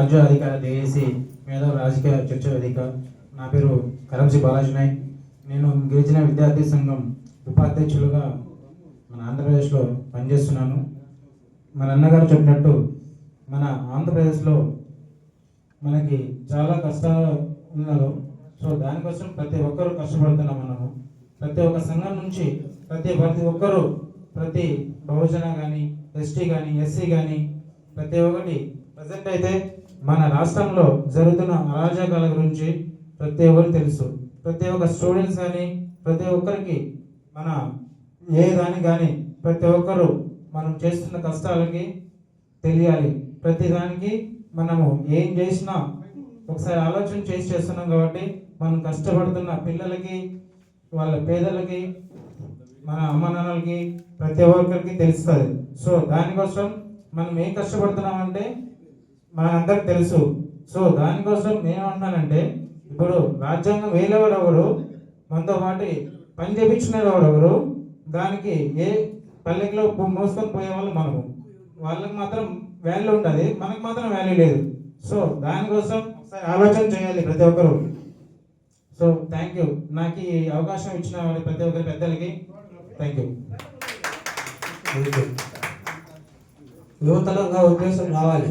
రాజ్య అధికార జేఏసీ మేధావ రాజకీయ చర్చ వేదిక. నా పేరు కరంజీ బాలాజీ నాయక్. నేను గిరిజన విద్యార్థి సంఘం ఉపాధ్యక్షులుగా మన ఆంధ్రప్రదేశ్లో పనిచేస్తున్నాను. మన అన్నగారు చెప్పినట్టు మన ఆంధ్రప్రదేశ్లో మనకి చాలా కష్టాలు ఉన్నారు. సో దానికోసం ప్రతి ఒక్కరూ కష్టపడుతున్నాం. మనము ప్రతి ఒక్క సంఘం నుంచి ప్రతి ఒక్కరూ ప్రతి బహుజన కానీ ఎస్టీ కానీ ఎస్సీ కానీ ప్రతి ఒక్కటి ప్రజెంట్ అయితే మన రాష్ట్రంలో జరుగుతున్న అరాజకాల గురించి ప్రతి ఒక్కరు తెలుసు. ప్రతి ఒక్క స్టూడెంట్స్ కానీ ప్రతి ఒక్కరికి మన ఏ దానికి కానీ ప్రతి ఒక్కరు మనం చేస్తున్న కష్టాలకి తెలియాలి. ప్రతి దానికి మనము ఏం చేసినా ఒకసారి ఆలోచన చేస్తున్నాం కాబట్టి మనం కష్టపడుతున్న పిల్లలకి వాళ్ళ పేదలకి మన అమ్మ నాన్నలకి ప్రతి ఒక్కరికి తెలుస్తుంది. సో దానికోసం మనం ఏం కష్టపడుతున్నామంటే మనందరికి తెలుసు. సో దానికోసం ఏమంటున్నానంటే ఇప్పుడు రాజ్యాంగం వేలేవాడు ఎవరు, మనతో పాటు పని చేపించినాడు ఎవరు, దానికి ఏ పల్లెకిలో మోసుకొని పోయేవాళ్ళు మనము, వాళ్ళకి మాత్రం వాల్యూ ఉంటుంది, మనకు మాత్రం వాల్యూ లేదు. సో దానికోసం ఒకసారి ఆలోచన చేయాలి ప్రతి ఒక్కరు. So thank you. నాకు ఈ అవకాశం ఇచ్చిన ప్రతి ఒక్కరి పెద్దలకి థ్యాంక్ యూ. యువతలంగా ఉద్దేశం రావాలి.